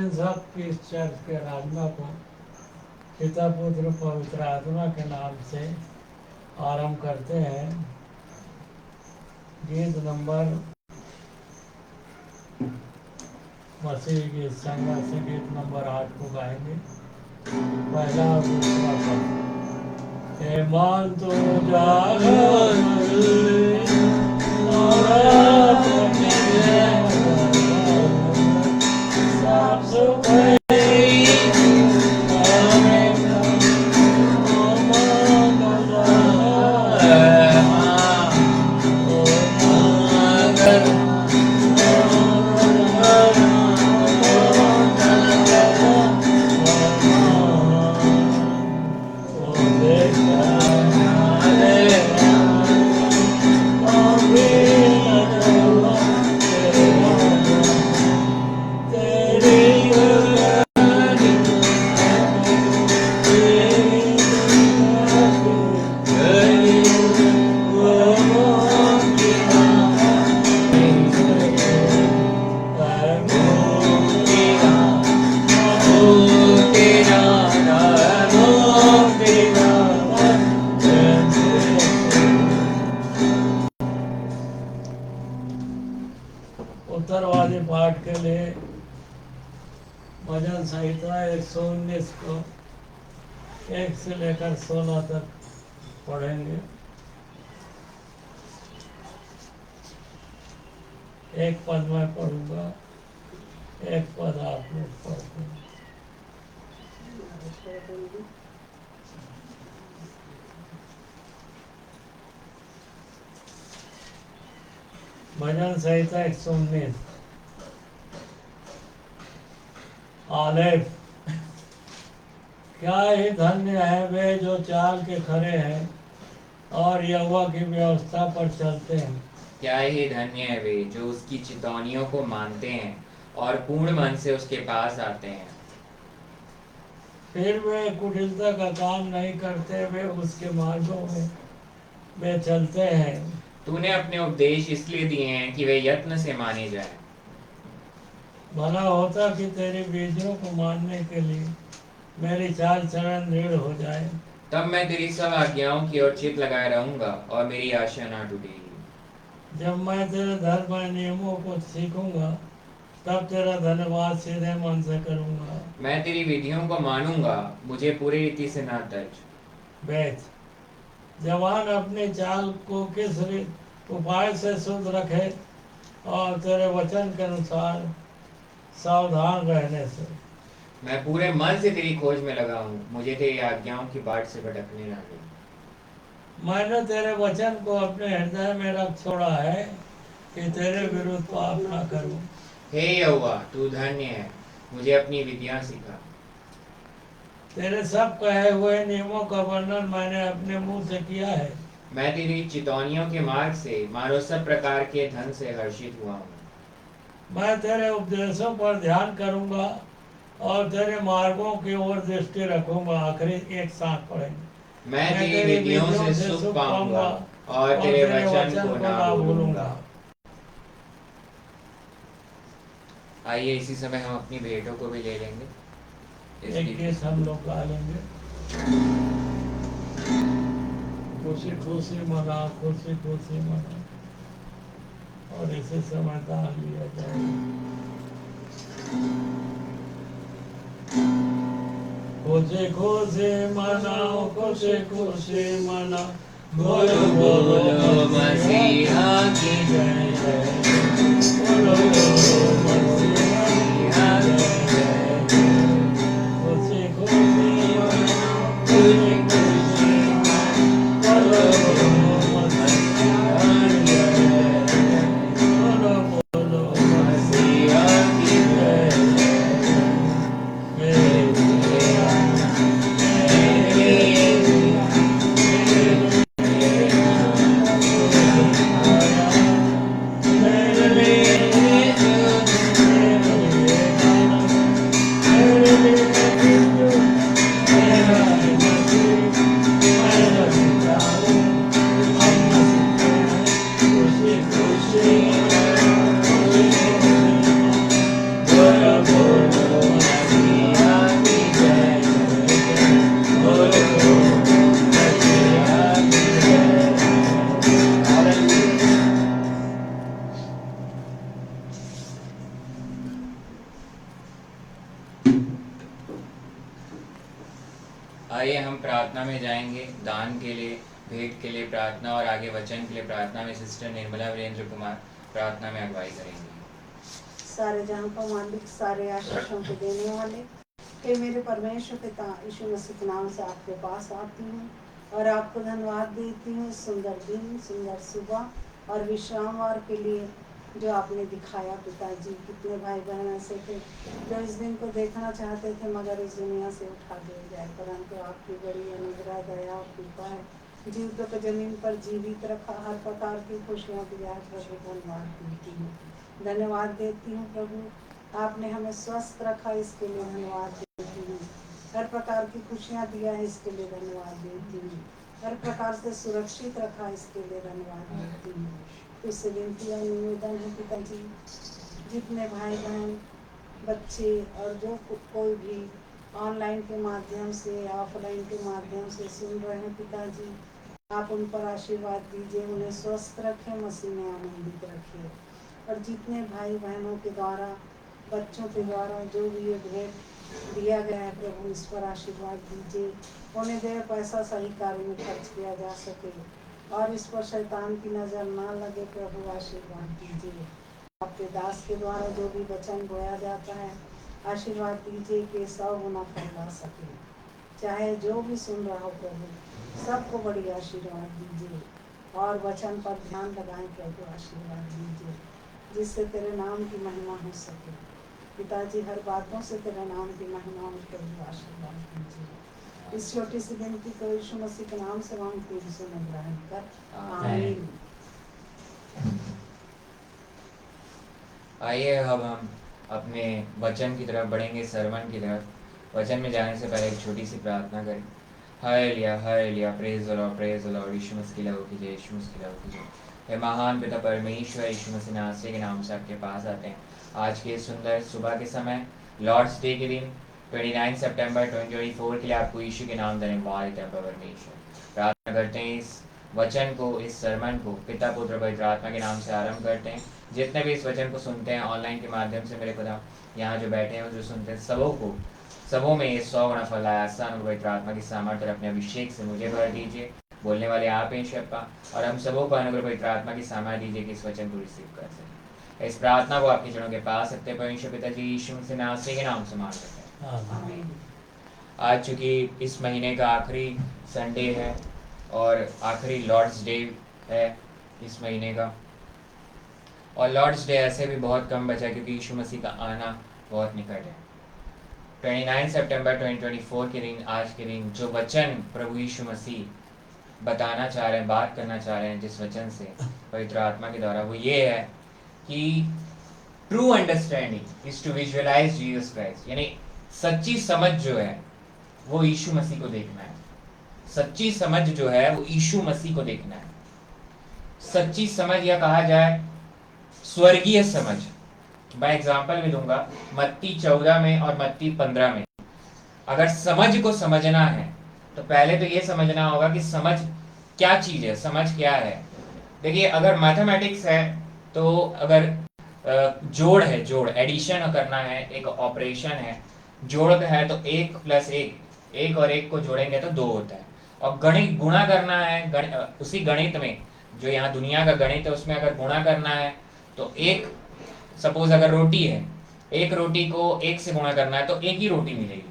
Prince of peace church के आराधना को पिता पुत्र पवित्र आत्मा के नाम से आरंभ करते हैं। गीत नंबर मसीह की संज्ञा से गीत नंबर 8 को गाएंगे। पहला और दूसरा पद। हे मान तो उत्तरवादी पाठ के लिए भजन संहिता 119 को 1 से लेकर 16 तक पढ़ेंगे। एक पद मैं पढ़ूंगा, एक पद आप लोग पढ़ते हैं। भजन संहिता 119 आलेफ। क्या ही धन्य है वे जो चाल के खरे हैं और यहोवा की व्यवस्था पर चलते हैं। क्या ही धन्य है वे जो उसकी चितौनियों को मानते हैं और पूर्ण मन से उसके पास आते हैं। फिर वे कुटिलता का काम नहीं करते, वे उसके मार्गों में वे चलते हैं। तूने अपने उपदेश इसलिए दिए हैं कि वे यत्न से माने जाएं। भला होता कि तेरी विधियों को मानने के लिए मेरी चाल चलन दृढ़ हो जाए। तब मैं तेरी सब आज्ञाओं की ओर चित लगाए रहूंगा और मेरी आशा ना टूटेगी। जब मैं तेरे धर्म नियमों को सीखूंगा तब तेरा धन्यवाद सीधे मन से करूंगा। मैं तेरी विधियों को मानूंगा, मुझे पूरी रीति से ना तज। बेच जवान अपनी चाल को किस उपाय से शुद्ध रखे और तेरे वचन के अनुसार सावधान रहने से। मैं पूरे मन से तेरी खोज में लगा हूँ, मुझे तेरी आज्ञाओं की बाट से भटकने ना दे। मैंने तेरे वचन को अपने हृदय में रख छोड़ा है कि तेरे विरुद्ध पाप ना करूं। हे यहोवा, तू धन्य है, मुझे अपनी विधियां सिखा। तेरे सब कहे हुए नियमों का वर्णन मैंने अपने मुंह से किया है। मैं तेरी चितौनियों के मार्ग से मानो सब प्रकार के धन से हर्षित हुआ हूँ। मैं तेरे उपदेशों पर ध्यान करूंगा और तेरे मार्गों की ओर दृष्टि रखूंगा। आखिरी एक साथ पढ़ेंगे। मैं तेरी विधियों से सुख पाऊंगा और तेरे वचन को ना भूलूंगा। आइए इसी समय हम अपनी भेंटों को भी ले लेंगे। एक गीत हम लोग गा लेंगे। खुशी खुशी मना, खुशी खुशी मना, और इसी समय दान लिया जाए। खुशी खुशी मनाओ, खुशी खुशी मना, बोलो बोलो मसीहा की जय जय, बोलो बोलो मसीहा की जय जय। खुशी खुशी मनाओ, खुशी खुशी मना, बोलो बोलो मसीहा की जय जय, बोलो बोलो मसीहा की जय जय। आइए हम प्रार्थना में जाएंगे। दान के लिए, भेंट के लिए प्रार्थना और आगे वचन के लिए प्रार्थना में सिस्टर निर्मला वीरेंद्र कुमार प्रार्थना में अगुवाई करेंगे। सारे जहां का मालिक, सारे आशीषों को देने वाले, हे मेरे परमेश्वर पिता, यीशु मसीह के नाम से आपके पास आती हूँ और आपको धन्यवाद देती हूँ सुंदर दिन, सुंदर सुबह और विश्रामवार के लिए जो आपने दिखाया। पिताजी, कितने भाई बहन ऐसे थे जो इस दिन को देखना चाहते थे मगर इस दुनिया से उठा दिए जाए, परंतु आपकी बड़ी अनुग्रह, दया और कृपा है। जीवितों को जमीन पर जीवित रखा, हर प्रकार की खुशियाँ दिया। प्रभु धन्यवाद देती हूँ, धन्यवाद देती हूँ प्रभु। आपने हमें स्वस्थ रखा, इसके लिए धन्यवाद देती हूँ। हर प्रकार की खुशियाँ दिया है, इसके लिए धन्यवाद देती हूँ। हर प्रकार से सुरक्षित रखा, इसके लिए धन्यवाद देती हूँ। इससे विनती और निवेदन है पिताजी, जितने भाई बहन, बच्चे और जो कोई भी ऑनलाइन के माध्यम से, ऑफलाइन के माध्यम से सुन रहे हैं पिताजी, आप उन पर आशीर्वाद दीजिए, उन्हें स्वस्थ रखें, मसीह में आनंदित रखिए। और जितने भाई बहनों के द्वारा, बच्चों के द्वारा जो भी ये भेंट दिया गया है प्रभु, इस पर आशीर्वाद दीजिए। उन्हें देर पैसा सही कार्य में खर्च किया जा सके और इस पर शैतान की नज़र ना लगे। प्रभु आशीर्वाद दीजिए। आपके दास के द्वारा जो भी वचन बोया जाता है, आशीर्वाद दीजिए कि 100 गुना फैला सके। चाहे जो भी सुन रहा हो प्रभु, सबको बड़ी आशीर्वाद दीजिए और वचन पर ध्यान लगाएं प्रभु, आशीर्वाद दीजिए जिससे तेरे नाम की महिमा हो सके। पिताजी, हर बातों से तेरे नाम की महिमा हो प्रभु, आशीर्वाद दीजिए। इस छोटी सी विनती को यीशु मसीह के नाम से मांगते हैं, जिसे मैं ग्रहण कर आमीन। आइए अब हम अपने वचन की तरफ बढ़ेंगे, सरमन की तरफ। वचन में जाने से पहले एक छोटी सी प्रार्थना करें। हालेलुया, हालेलुया, praise the Lord, praise the Lord. Yeshu Masih की लहू की जय, यीशु मसीह की लहू की जय। हे महान पिता परमेश्वर, यीशु मसीह नासरी के नाम से आपके पास आते हैं आज के सुंदर सुबह के समय, लॉर्ड्स डे के दिन 29 सितंबर 2024 के लिए। आपको यीशु के नाम धन्यवाद है परमेश्वर। प्रार्थना करते हैं इस वचन को, इस सरमन को पिता पुत्र पवित्र आत्मा के नाम से आरंभ करते हैं। जितने भी इस वचन को सुनते हैं ऑनलाइन के माध्यम से, मेरे खुदा यहाँ जो बैठे हैं जो सुनते हैं, सबों में ये 100 गुना फल आया। आसान पवित्र आत्मा की सामर्थ्य अपने अभिषेक से मुझे भर दीजिए। बोलने वाले आप हैं शप्पा, और हम सबों को अनुग्रह पवित्र आत्मा की सामर्थ्य दीजिए कि इस वचन को रिसीव कर सकें। इस प्रार्थना को आपके चरणों के पास रखते परमेश्वर पिता जी यीशु मसीह नासरी के नाम से मांग रखते हैं, आमीन। आज चूँकि इस महीने का आखिरी संडे है और आखिरी लॉर्ड्स डे है इस महीने का, और लॉर्ड्स डे ऐसे भी बहुत कम बचा है क्योंकि यीशु मसीह का आना बहुत निकट है। 29 सितंबर 2024 के दिन, आज के दिन, जो वचन प्रभु यीशु मसीह बताना चाह रहे हैं, बात करना चाह रहे हैं जिस वचन से पवित्र आत्मा के द्वारा, वो ये है कि true understanding is to visualize Jesus Christ. यानी सच्ची समझ जो है वो यीशु मसीह को देखना है। सच्ची समझ जो है वो यीशु मसीह को देखना है। सच्ची समझ, या कहा जाए स्वर्गीय समझ। मैं एग्जाम्पल भी दूंगा, मत्ती 14 में और मत्ती 15 में। अगर समझ को समझना है तो पहले तो ये समझना होगा कि समझ क्या चीज है, समझ क्या है। देखिए, अगर मैथमेटिक्स है तो अगर जोड़ है, जोड़ एडिशन करना है, एक ऑपरेशन है, जोड़ है तो 1 + 1, 1 और 1 को जोड़ेंगे तो 2 होता है। और गणित गुणा करना है, उसी गणित में जो यहाँ दुनिया का गणित है उसमें अगर गुणा करना है तो एक, सपोज अगर रोटी है, एक रोटी को 1 से गुणा करना है तो 1 ही रोटी मिलेगी।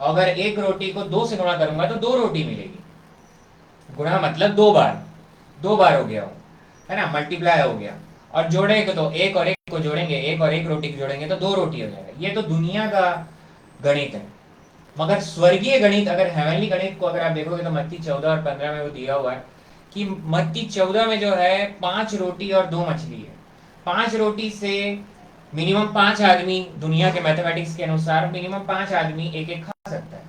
अगर एक रोटी को 2 से गुणा करूंगा तो 2 रोटी मिलेगी। गुणा मतलब 2 बार हो गया हो, है ना, मल्टीप्लाई हो गया। और जोड़ेंगे तो 1 और 1 को जोड़ेंगे, 1 और 1 रोटी को जोड़ेंगे तो 2 रोटी हो जाएगा। ये तो दुनिया का गणित है। मगर स्वर्गीय गणित, अगर हेवनली गणित को अगर आप देखोगे तो मत्ती 14 और 15 में वो दिया हुआ है कि मत्ती 14 में जो है 5 रोटी और 2 मछली है। 5 रोटी से मिनिमम 5 आदमी, दुनिया के मैथमेटिक्स के अनुसार मिनिमम 5 आदमी एक एक खा सकता है।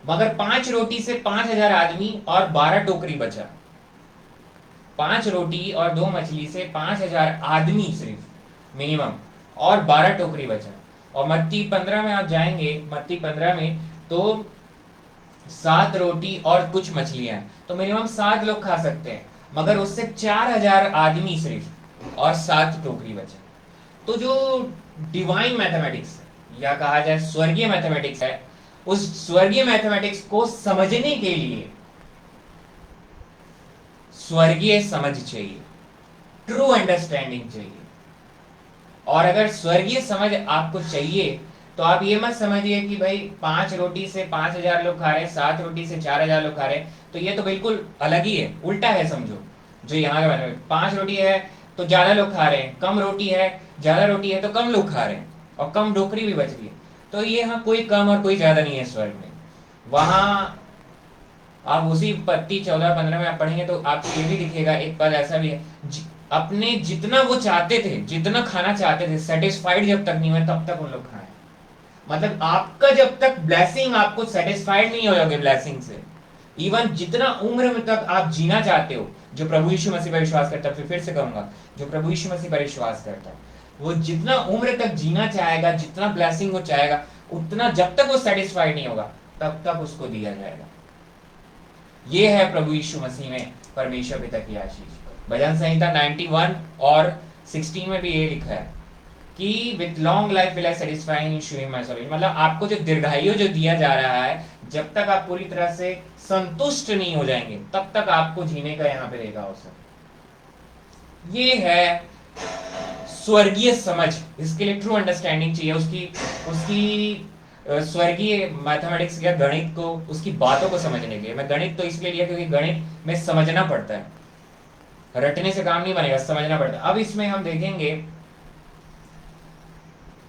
मगर 5 रोटी से 5000 आदमी और 12 टोकरी बचा। 5 रोटी और 2 मछली से 5000 आदमी सिर्फ मिनिमम और 12 टोकरी बचा। और मत्ती 15 में आप जाएंगे, मत्ती 15 में तो 7 रोटी और कुछ मछलियां, तो मिनिमम 7 लोग खा सकते हैं। मगर उससे 4000 आदमी सिर्फ और 7 टोकरी बचा। तो जो डिवाइन मैथमेटिक्स या कहा जाए स्वर्गीय मैथमेटिक्स है, उस स्वर्गीय मैथमेटिक्स को समझने के लिए स्वर्गीय समझ चाहिए, ट्रू अंडरस्टैंडिंग चाहिए। और अगर स्वर्गीय समझ आपको चाहिए तो आप ये मत समझिए कि भाई 5 रोटी से 5,000 लोग खा रहे हैं, 7 रोटी से 4,000 लोग खा रहे हैं, तो ये तो बिल्कुल अलग ही है, उल्टा है समझो। जो यहाँ का बना 5 रोटी है तो ज्यादा लोग खा रहे हैं, कम रोटी है, ज्यादा रोटी है तो कम लोग खा रहे हैं, और कम डोकरी भी बच रही है। तो ये यहाँ कोई कम और कोई ज्यादा नहीं है स्वर्ग में। वहां आप उसी पत्ती 14-15 में आप पढ़ेंगे तो आप ये भी दिखेगा, एक पद ऐसा भी है, अपने जितना वो चाहते थे, जितना खाना चाहते थे, सेटिस्फाइड जब तक नहीं हुए तब तक उन लोग खाए। मतलब आपका जब तक ब्लेसिंग, आपको सेटिस्फाइड नहीं हो जाओगे ब्लेसिंग से, इवन जितना उम्र में तक आप जीना चाहते हो, जो प्रभु यीशु मसीह पर विश्वास करता है, फिर से कहूंगा, जो प्रभु यीशु मसीह पर विश्वास करता है वो जितना उम्र तक जीना चाहेगा, जितना ब्लेसिंग वो चाहेगा, उतना जब तक वो सेटिस्फाइड नहीं होगा तब तक उसको दिया जाएगा। ये है प्रभु यीशु मसीह में परमेश्वर पिता की आशीष। भजन संहिता 91 और 16 में भी ये लिखा है कि with long life will I satisfy in showing my service. मतलब आपको जो दीर्घायु जो दिया जा रहा है, जब तक आप पूरी तरह से संतुष्ट नहीं हो जाएंगे तब तक आपको जीने का यहाँ पे रहेगा अवसर। ये है स्वर्गीय समझ। इसके लिए ट्रू अंडरस्टैंडिंग चाहिए, उसकी स्वर्गीय मैथमेटिक्स या गणित को, उसकी बातों को समझने के लिए। मैं गणित तो इसलिए लिया क्योंकि गणित में समझना पड़ता है, रटने से काम नहीं बनेगा, समझना पड़ता है। अब इसमें हम देखेंगे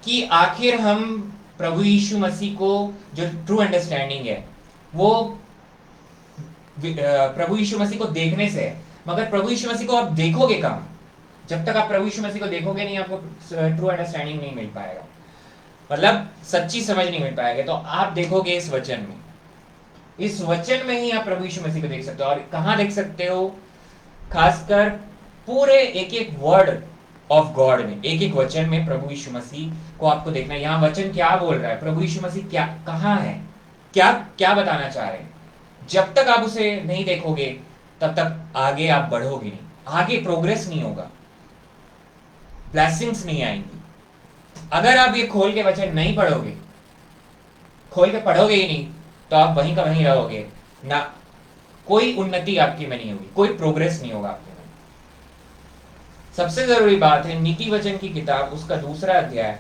कि आखिर हम प्रभु यीशु मसीह को, जो ट्रू अंडरस्टैंडिंग है वो प्रभु यीशु मसीह को देखने से है। मगर प्रभु यीशु मसीह को आप देखोगे कहाँ? जब तक आप प्रभु यीशु मसीह को देखोगे नहीं, आपको ट्रू अंडरस्टैंडिंग नहीं मिल पाएगा, मतलब सच्ची समझ नहीं मिल पाएगा। तो आप देखोगे इस वचन में, इस वचन में ही आप प्रभु यीशु मसीह को देख सकते हो। और कहां देख सकते हो? खासकर पूरे एक एक वर्ड ऑफ गॉड में, एक एक वचन में प्रभु यीशु मसीह को आपको देखना है। यहाँ वचन क्या बोल रहा है, प्रभु यीशु मसीह क्या, कहाँ है, क्या क्या बताना चाह रहे हैं। जब तक आप उसे नहीं देखोगे तब तक आगे आप बढ़ोगे नहीं, आगे प्रोग्रेस नहीं होगा, ब्लेसिंग्स नहीं आएंगी। अगर आप ये खोल के वचन नहीं पढ़ोगे, खोल के पढ़ोगे ही नहीं, तो आप वहीं का वहीं रहोगे ना, कोई उन्नति आपकी में नहीं होगी, कोई प्रोग्रेस नहीं होगा आपके में। सबसे जरूरी बात है नीति वचन की किताब, उसका 2 अध्याय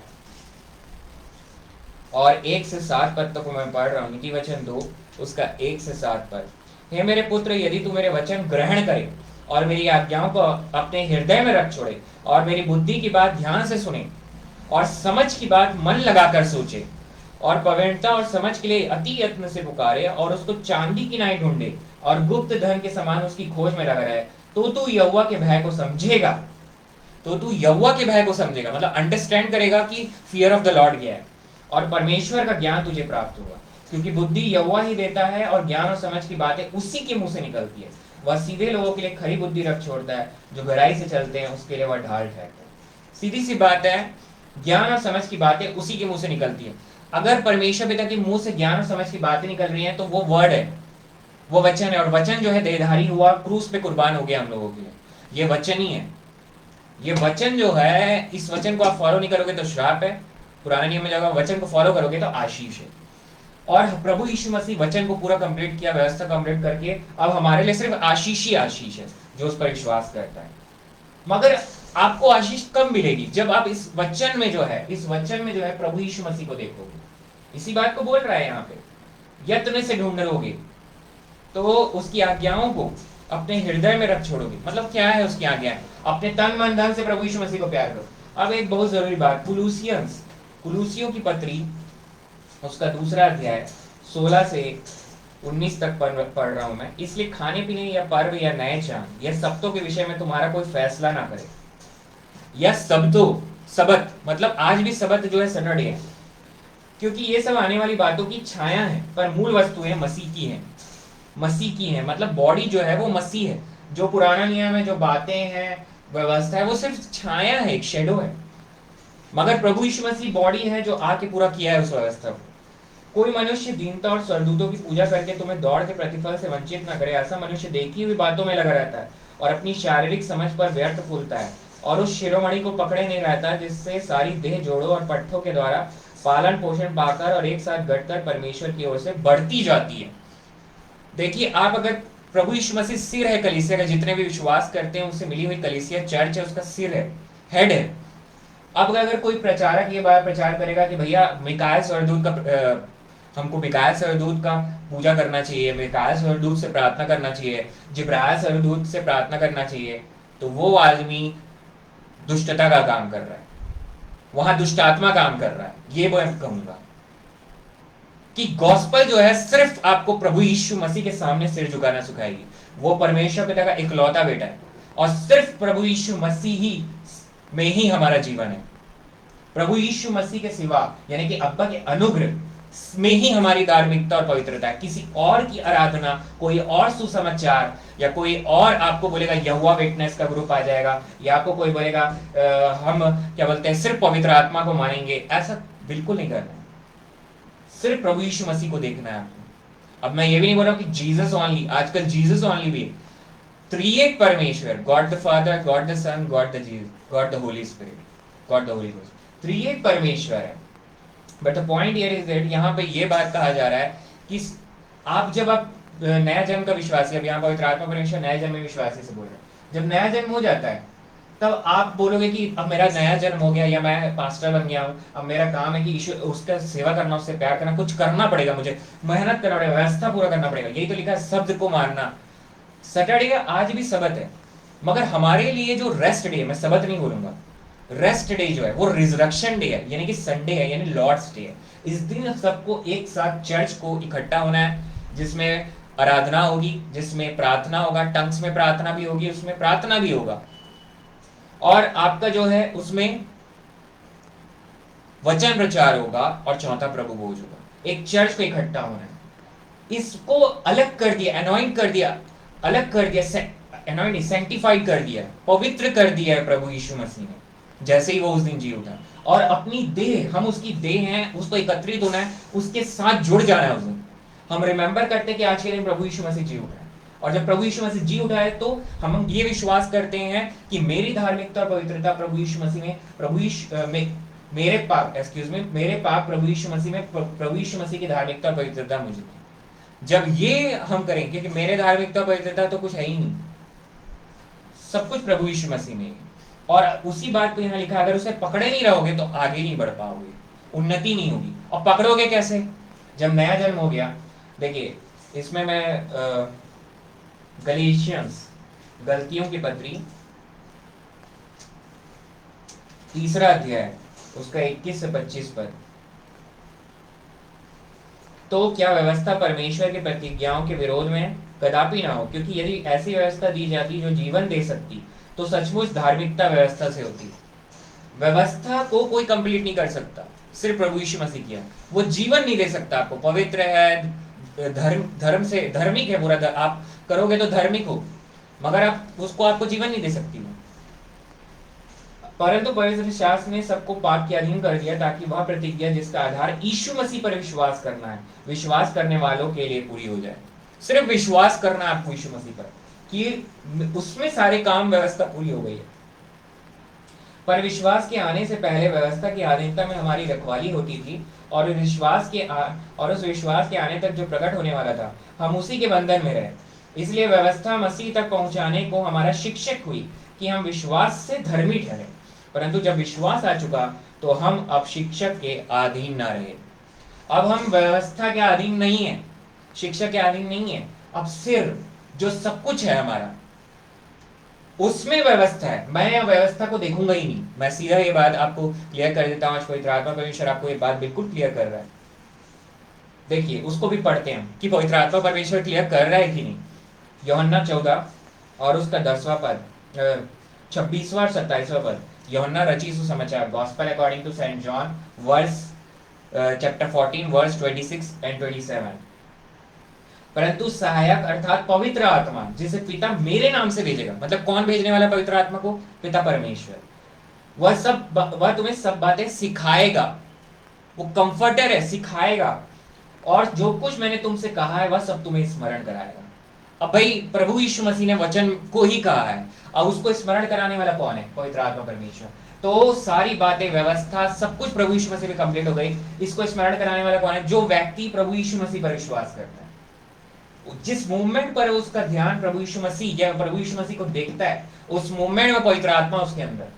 और 1 से 7 पद तक मैं पढ़ रहा हूं। नीति वचन 2 उसका 1 से 7 पद। हे मेरे पुत्र, यदि तू मेरे वचन ग्रहण करे और मेरी आज्ञाओं को अपने हृदय में रख छोड़े और मेरी बुद्धि की बात ध्यान से सुने और समझ की बात मन लगाकर सोचे और पवित्रता और समझ के लिए अति यत्न से पुकारे और उसको चांदी की नाई ढूंढे और गुप्त धन के समान उसकी खोज में लगा रहे, तो तू यहोवा के भय को समझेगा। तो तू यहोवा के भय को समझेगा, मतलब अंडरस्टैंड करेगा कि फियर ऑफ द लॉर्ड क्या है, और परमेश्वर का ज्ञान तुझे प्राप्त होगा। क्योंकि बुद्धि यहोवा ही देता है और ज्ञान और समझ की बातें उसी के मुंह से निकलती है। वह सीधे लोगों के लिए खरी बुद्धि रख छोड़ता है, जो गहराई से चलते हैं उसके लिए वह ढाल ठहरता है। सीधी सी बात है, ज्ञान और समझ की बातें उसी के मुंह से निकलती है। अगर परमेश्वर पिता के मुंह से ज्ञान और समझ की बातें निकल रही हैं तो वो वर्ड है, वो वचन है। और वचन जो है देहधारी हुआ, क्रूस पे कुर्बान हो गया हम लोगों के लिए। ये वचन ही है, ये वचन जो है, इस वचन को आप फॉलो नहीं करोगे तो श्राप है। पुराने नियम में जब आप वचन को फॉलो करोगे तो आशीष है। और प्रभु यीशु मसीह वचन को पूरा कंप्लीट किया, व्यवस्था कंप्लीट करके अब हमारे लिए सिर्फ आशीष ही आशीष है जो उस पर विश्वास करता है। मगर आपको आशीष कब मिलेगी? जब आप इस वचन में जो है, इस वचन में जो है प्रभु यीशु मसीह को देखोगे। इसी बात को बोल रहा है यहाँ पे, यत्न से ढूंढोगे तो उसकी आज्ञाओं को अपने हृदय में रख छोड़ोगे। मतलब क्या है उसकी आज्ञाएं? अपने तन मन धन से प्रभु यीशु मसीह को प्यार करो। अब एक बहुत जरूरी बात, कुलूसियों की पत्री उसका 2 अध्याय 16 से 19 तक पढ़ रहा हूं मैं। इसलिए खाने पीने या पर्व या नए चांद या सब्तों के विषय में तुम्हारा कोई फैसला ना करे, या सबत मतलब आज भी सबत जो है सैटरडे है, क्योंकि ये सब आने वाली बातों की छाया है, पर मूल वस्तुएं मसीह की है। मसीह की है मतलब बॉडी जो है वो मसीह है। जो पुराना नियम है, जो बातें हैं, व्यवस्था है, वो सिर्फ छाया है, एक शेडो है। मगर प्रभु यीशु मसीह बॉडी है जो आके पूरा किया है उस व्यवस्था को। कोई मनुष्य दीनता और स्वर्गदूतों की पूजा करके तुम्हें दौड़ के प्रतिफल से वंचित न करे। ऐसा मनुष्य देखी हुई बातों में लगा रहता है और अपनी शारीरिक समझ पर व्यर्थ फूलता है और उस शिरोमणि को पकड़े नहीं रहता जिससे सारी देह जोड़ों और पट्टों के द्वारा पालन पोषण पाकर और एक साथ घटकर परमेश्वर की ओर से बढ़ती जाती है। देखिए, आप अगर प्रभु यीशु मसीह सिर है कलीसिया का, जितने भी विश्वास करते हैं उससे मिली हुई कलीसिया चर्च है, उसका सिर है, हेड है। अब अगर कोई प्रचारक ये बात प्रचार करेगा कि भैया मिकाएल स्वर्गदूत का हमको मिकाएल स्वर्गदूत का पूजा करना चाहिए, मिकाएल स्वर्गदूत से प्रार्थना करना चाहिए, जिब्राइल स्वर्गदूत से प्रार्थना करना चाहिए, तो वो आदमी दुष्टता का काम कर रहा है, वहां दुष्ट आत्मा काम कर रहा है। ये मैं कहूंगा कि गॉस्पल जो है सिर्फ आपको प्रभु यीशु मसीह के सामने सिर झुकाना सिखाएगी। वो परमेश्वर पिता का इकलौता बेटा है और सिर्फ प्रभु यीशु मसीह ही में ही हमारा जीवन है। प्रभु यीशु मसीह के सिवा यानी कि अब्बा के अनुग्रह में ही हमारी धार्मिकता और पवित्रता है। किसी और की आराधना, कोई और सुसमाचार या कोई और आपको बोलेगा यहोवा विटनेस का ग्रुप आ जाएगा या आपको कोई बोलेगा हम क्या बोलते हैं सिर्फ पवित्र आत्मा को मानेंगे, ऐसा बिल्कुल नहीं करना है। सिर्फ प्रभु यीशु मसीह को देखना है आपको। अब मैं ये भी नहीं बोल रहा कि जीसस ओनली, आजकल जीसस ओनली भी त्रिएक परमेश्वर, God the Father, God the Son, God the Jesus, God the Holy Spirit, God the Holy Ghost, त्रिएक परमेश्वर है। But the point here is that यहाँ पे ये बात कहा जा रहा है कि आप जब आप नया जन्म का विश्वासी, अब यहाँ पवित्र आत्मा परमेश्वर नया जन्म में विश्वासी से बोल रहे हैं, जब नया जन्म हो जाता है तब आप बोलोगे कि अब मेरा नया जन्म हो गया या मैं पास्टर बन गया हूं, अब मेरा काम है कि यीशु उसका सेवा करना, उससे प्यार करना, कुछ करना पड़ेगा, मुझे मेहनत करना पड़ेगा, व्यवस्था पूरा करना पड़ेगा। यही तो लिखा है, शब्द को मानना। सैटरडे आज भी सबत है, मगर हमारे लिए जो रेस्ट डे है, मैं सबत नहीं बोलूंगा, रेस्ट डे जो है वो रिजरेक्शन डे है, यानी कि संडे है, यानी लॉर्ड्स डे है। इस दिन सबको एक साथ चर्च को इकट्ठा होना है, जिसमें आराधना होगी, जिसमें प्रार्थना होगा, टंग्स में प्रार्थना भी होगी, उसमें प्रार्थना भी होगा, और आपका जो है उसमें वचन प्रचार होगा, और चौथा प्रभु भोज होगा। एक चर्च को इकट्ठा होना है। इसको अलग कर दिया, अनॉइंट कर दिया, अलग कर दिया, अनॉइंट सैंक्टिफाइड कर दिया, पवित्र कर दिया है प्रभु यीशु मसीह ने, जैसे ही वो उस दिन जी उठा। और अपनी देह, हम उसकी देह हैं, उसको एकत्रित होना है, उसके साथ जुड़ जाना है उस दिन। हम रिमेंबर करते हैं कि आज के दिन प्रभु यीशु मसीह जी उठा है, और जब प्रभु यीशु मसीह जी उठा है तो हम ये विश्वास करते हैं कि मेरी धार्मिकता और पवित्रता प्रभु यीशु मसीह में, मेरे पाप प्रभु यीशु मसीह में, प्रभु यीशु मसीह की धार्मिकता और पवित्रता मुझे। जब ये हम करें, क्योंकि मेरे धार्मिकता और पवित्रता तो कुछ है ही नहीं, सब कुछ प्रभु यीशु मसीह में है। और उसी बात को यहाँ लिखा, अगर उसे पकड़े नहीं रहोगे तो आगे नहीं बढ़ पाओगे, उन्नति नहीं होगी। और पकड़ोगे कैसे? जब नया जन्म हो गया। देखिए, इसमें मैं गलीशियंस, गलतियों की पत्री, 3 अध्याय, उसका 21 से 25 पद। तो क्या व्यवस्था परमेश्वर की प्रतिज्ञाओं के विरोध में? कदापि ना हो, क्योंकि यदि ऐसी व्यवस्था दी जाती जो जीवन दे सकती तो सचमुच धार्मिकता व्यवस्था से होती। व्यवस्था को कोई कंप्लीट नहीं कर सकता, सिर्फ प्रभु यीशु मसीह किया। वो जीवन नहीं दे सकता आपको, पवित्र है, धर्म से धार्मिक है, पूरा आप करोगे तो धार्मिक हो, मगर आप उसको आपको जीवन नहीं दे सकती हो। परंतु पवित्र शास्त्र ने सबको पाप के अधीन कर दिया, ताकि वह प्रतिज्ञा जिसका आधार यीशु मसीह पर विश्वास करना है, विश्वास करने वालों के लिए पूरी हो जाए। सिर्फ विश्वास करना है आपको यीशु मसीह पर, कि उसमें सारे काम व्यवस्था पूरी हो गई है। पर विश्वास के आने से पहले व्यवस्था की अधीनता में हमारी रखवाली होती थी, और उस विश्वास के आने तक जो प्रकट होने वाला था, हम उसी के बंधन में रहे। इसलिए व्यवस्था मसीह तक पहुंचाने को हमारा शिक्षक हुई कि हम विश्वास से धर्मी ठहरे। परंतु जब विश्वास आ चुका तो हम अब शिक्षक के अधीन ना रहे। अब हम व्यवस्था के अधीन नहीं है, शिक्षक के अधीन नहीं है। अब सिर्फ जो सब कुछ है हमारा, उसमें व्यवस्था है। मैं व्यवस्था को देखूंगा ही नहीं। मैं सीधा ये बात आपको क्लियर कर देता हूँ। आज पवित्र आत्मा परमेश्वर आपको ये बात बिल्कुल क्लियर कर रहा है। देखिए, उसको भी पढ़ते हैं कि पवित्र आत्मा परमेश्वर क्लियर कर रहा है कि नहीं। यूहन्ना 14 और उसका 10वां पद, 26वां और 27वां पद। यूहन्ना रचित सुसमाचार, gospel according to saint John, verse chapter 14 verse 26 and 27। परंतु सहायक अर्थात पवित्र आत्मा, जिसे पिता मेरे नाम से भेजेगा। मतलब कौन भेजने वाला पवित्र आत्मा को? पिता परमेश्वर। वह तुम्हें सब बातें सिखाएगा। वो कंफर्टर है, सिखाएगा, और जो कुछ मैंने तुमसे कहा है वह सब तुम्हें स्मरण कराएगा। अब भाई, प्रभु यीशु मसीह ने वचन को ही कहा है, अब उसको स्मरण कराने वाला कौन है? पवित्र आत्मा परमेश्वर। तो सारी बातें, व्यवस्था, सब कुछ प्रभु यीशु मसीह में कंप्लीट हो गई। इसको स्मरण कराने वाला कौन है? जो व्यक्ति प्रभु यीशु मसीह पर विश्वास करता है। जिस मूवमेंट पर उसका ध्यान प्रभु यीशु मसीह या प्रभु यीशु मसीह को देखता है, उस मूवमेंट में पवित्र आत्मा उसके अंदर,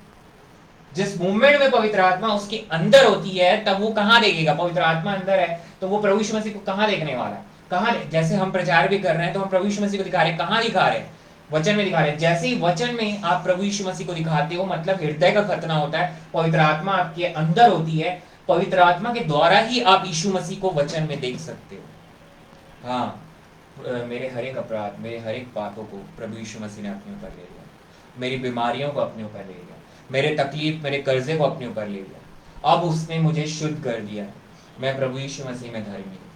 जिस मूवमेंट में पवित्र आत्मा उसके अंदर होती है, तब वो कहां देखेगा? पवित्र आत्मा अंदर है तो वो प्रभु यीशु मसीह को कहां देखने वाला है? कहां? जैसे हम प्रचार भी कर रहे हैं तो हम प्रभु यीशु मसीह को दिखा रहे हैं। कहां दिखा रहे हैं? वचन में दिखा रहे हैं। जैसे ही वचन में आप प्रभु यीशु मसीह को दिखाते हो, मतलब हृदय का खतना होता है, पवित्र आत्मा आपके अंदर होती है, पवित्र आत्मा के द्वारा ही आप यीशु मसीह को वचन में देख सकते हो। हाँ, मेरे हर एक अपराध, मेरे हर एक पापों को प्रभु यीशु मसीह ने अपने ऊपर ले लिया, मेरी बीमारियों को अपने ऊपर ले लिया, मेरे तकलीफ, मेरे कर्जे को अपने ऊपर ले लिया। अब उसने मुझे शुद्ध कर दिया है, मैं प्रभु यीशु मसीह में धर्मी हूँ।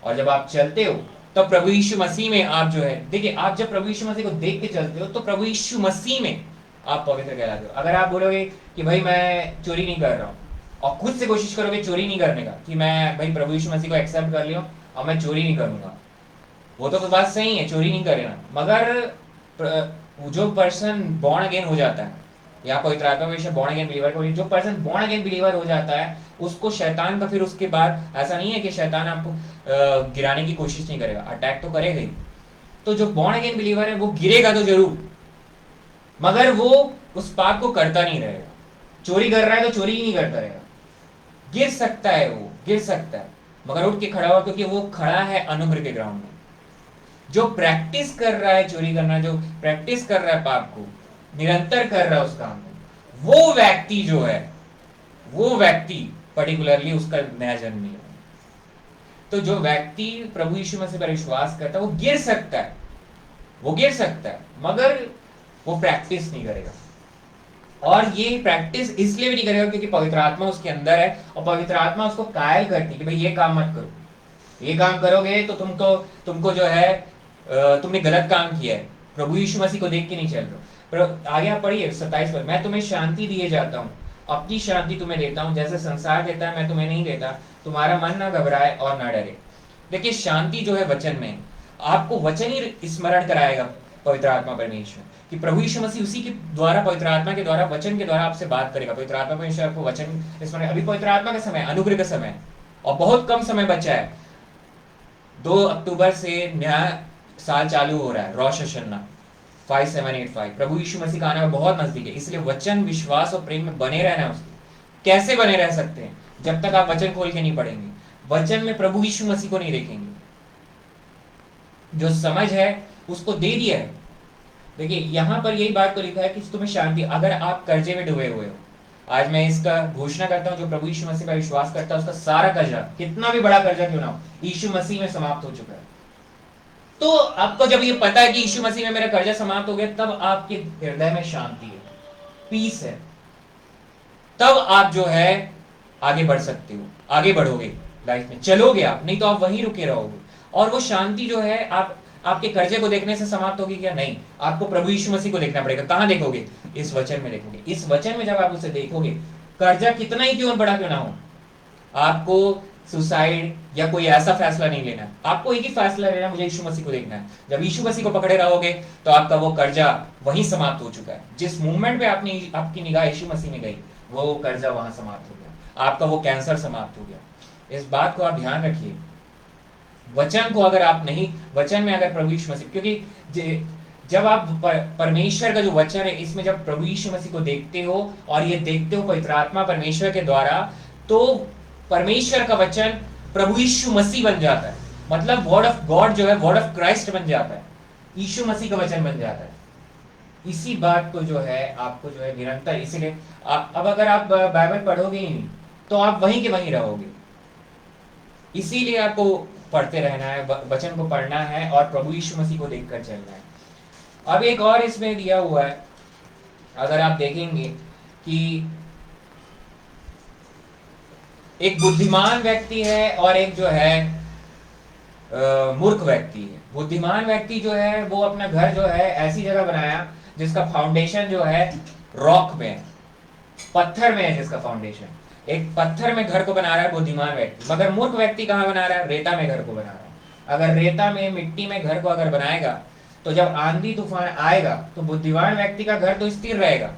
और जब आप चलते हो तो प्रभु यीशु मसीह में आप जो है, देखिए, आप जब प्रभु यीशु मसीह को देख के चलते हो तो प्रभु यीशु मसीह में आप पवित्र कहलाते हो। अगर आप बोलोगे कि भाई मैं चोरी नहीं कर रहा हूँ, और खुद से कोशिश करोगे चोरी नहीं करने का, कि मैं भाई प्रभु यीशु मसीह को एक्सेप्ट कर लिया और मैं चोरी नहीं करूंगा, वो तो बात सही है, चोरी नहीं करेगा। मगर जो पर्सन बॉर्न अगेन हो जाता है, या पवित्र आत्मा में बॉर्न अगेन बिलीवर को, जो पर्सन बॉर्न अगेन बिलीवर हो जाता है, उसको शैतान का फिर उसके बाद ऐसा नहीं है कि शैतान आपको गिराने की कोशिश नहीं करेगा, अटैक तो करेगा ही। तो जो बॉर्न अगेन बिलीवर है वो गिरेगा तो जरूर, मगर वो उस पाप को करता नहीं रहेगा। चोरी कर रहा है तो चोरी ही नहीं करता रहेगा, गिर सकता है, वो गिर सकता है मगर उठ के खड़ा हुआ, क्योंकि वो खड़ा है अनुग्रह के ग्राउंड में। जो प्रैक्टिस कर रहा है चोरी करना, जो प्रैक्टिस कर रहा है पाप को, निरंतर कर रहा है उस काम को, वो व्यक्ति जो है, वो व्यक्ति पर्टिकुलरली उसका नया जन्म नहीं है। तो जो व्यक्ति प्रभु यीशु मसीह पर विश्वास करता है वो गिर सकता है, वो गिर सकता है, मगर वो प्रैक्टिस नहीं करेगा। और ये प्रैक्टिस इसलिए भी नहीं करेगा क्योंकि पवित्र आत्मा उसके अंदर है, और पवित्र आत्मा उसको कायल करती है कि भाई ये काम मत करो, ये काम करोगे तो तुमको जो है तुमने गलत काम किया है, प्रभु यीशु मसीह को देख के नहीं चल रहे। पर आगे आप पढ़िए 27 पर, मैं तुम्हें शांति दिए जाता हूँ, अपनी शांति तुम्हें देता हूँ, जैसे संसार देता है मैं तुम्हें नहीं देता, तुम्हारा मन ना घबराए और ना डरे। देखिए, शांति जो है वचन में, आपको वचन ही स्मरण कराएगा पवित्र आत्मा परमेश्वर, कि प्रभु यीशु मसीह उसी के द्वारा, पवित्र आत्मा के द्वारा, वचन के द्वारा आपसे बात करेगा। पवित्र आत्मा परमेश्वर आपको वचन स्मरण, अभी पवित्र आत्मा का समय, अनुग्रह का समय, और बहुत कम समय बचा है। 2 अक्टूबर से नया साल चालू हो रहा है, रोश हशन्ना 5785, प्रभु यीशु मसीह का आना बहुत नजदीक है। इसलिए वचन, विश्वास और प्रेम में बने रहना है उसके। कैसे बने रह सकते हैं? जब तक आप वचन खोल के नहीं पढ़ेंगे, वचन में प्रभु यीशु मसीह को नहीं देखेंगे। जो समझ है उसको दे दिया है। देखिए, यहां पर यही बात को लिखा है कि तुम्हें शांति, अगर आप कर्जे में डूबे हुए हो, आज मैं इसका घोषणा करता हूं, जो प्रभु यीशु मसीह पर विश्वास करता है उसका सारा कर्जा, कितना भी बड़ा कर्जा क्यों ना हो, यीशु मसीह में समाप्त हो चुका है। तो आपको जब ये पता है कि यीशु मसीह में मेरा कर्जा समाप्त हो गया, तब आपके हृदय में शांति है, पीस है, तब आप जो है आगे बढ़ सकते हो, आगे बढ़ोगे लाइफ में, चलोगे आप, नहीं तो आप वहीं रुके रहोगे। और वो शांति जो है आपके कर्जे को देखने से समाप्त होगी क्या? नहीं, आपको प्रभु यीशु मसीह को देखना पड़ेगा। कहां देखोगे? इस वचन में देखोगे। इस वचन में जब आप उसे देखोगे, कर्जा कितना ही क्यों बड़ा क्यों ना हो, आपको सुसाइड या कोई ऐसा फैसला नहीं लेना, आपको एक ही फैसला लेना, मुझे यीशु मसीह को देखना है। जब यीशु मसीह को पकड़े रहोगे तो आपका वो कर्जा वहीं समाप्त हो चुका है। जिस मूवमेंट पे आपकी निगाह यीशु मसीह में गई, वो कर्जा वहां समाप्त हो गया, आपका वो कैंसर समाप्त हो गया। इस बात को आप ध्यान रखिए। वचन को अगर आप नहीं, वचन में अगर प्रभु यीशु मसीह, क्योंकि जब आप परमेश्वर का जो वचन है, इसमें जब प्रभु यीशु मसीह को देखते हो और ये देखते हो पवित्र आत्मा परमेश्वर के द्वारा, तो परमेश्वर का वचन प्रभु यीशु मसीह बन जाता है। मतलब वर्ड ऑफ गॉड जो है, वर्ड ऑफ क्राइस्ट बन जाता है, यीशु मसीह का वचन बन जाता है। इसी बात को जो है आपको जो है निरंतर, इसीलिए अब अगर आप बाइबल पढ़ोगे ही नहीं तो आप वहीं के वहीं रहोगे। इसीलिए आपको पढ़ते रहना है, वचन को पढ़ना है और प्रभु यीशु मसीह को देखकर चलना है। अब एक और इसमें दिया हुआ है, अगर आप देखेंगे कि एक बुद्धिमान व्यक्ति है और एक जो है मूर्ख व्यक्ति है। बुद्धिमान व्यक्ति जो है वो अपना घर जो है ऐसी जगह बनाया जिसका फाउंडेशन जो है रॉक में है, पत्थर में है जिसका फाउंडेशन। एक पत्थर में घर को बना रहा है बुद्धिमान व्यक्ति, मगर मूर्ख व्यक्ति कहाँ बना रहा है? रेता में घर को बना रहा है। अगर रेता में, मिट्टी में घर को अगर बनाएगा तो जब आंधी तूफान आएगा तो बुद्धिमान व्यक्ति का घर तो स्थिर रहेगा,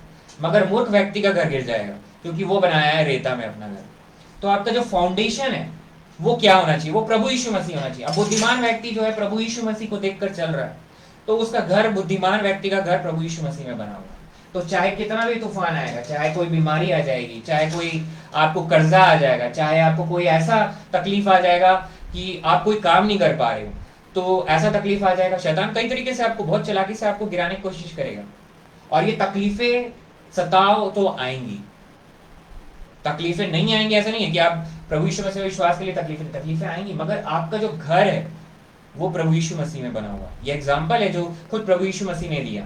मगर मूर्ख व्यक्ति का घर गिर जाएगा, क्योंकि वो बनाया है रेता में अपना घर। तो आपका जो फाउंडेशन है वो क्या होना चाहिए? वो प्रभु यीशु मसीह होना चाहिए। अब बुद्धिमान व्यक्ति जो है प्रभु यीशु मसीह को देखकर चल रहा है, तो उसका घर, बुद्धिमान व्यक्ति का घर प्रभु यीशु मसीह में बना हुआ है। तो चाहे कितना भी तूफान आएगा, चाहे कोई बीमारी आ जाएगी, चाहे कोई आपको कर्जा आ जाएगा, चाहे आपको कोई ऐसा तकलीफ आ जाएगा कि आप कोई काम नहीं कर पा रहे हो, तो ऐसा तकलीफ आ जाएगा, शैतान कई तरीके से आपको, बहुत चालाकी से आपको गिराने की कोशिश करेगा। और ये तकलीफें सताओ तो आएंगी, तकलीफें नहीं आएंगी ऐसा नहीं है कि आप प्रभु यीशु मसीह में विश्वास के लिए तकलीफें आएंगी, मगर आपका जो घर है वो प्रभु यीशु मसीह में बना हुआ। ये एग्जाम्पल है जो खुद प्रभु यीशु मसीह ने दिया,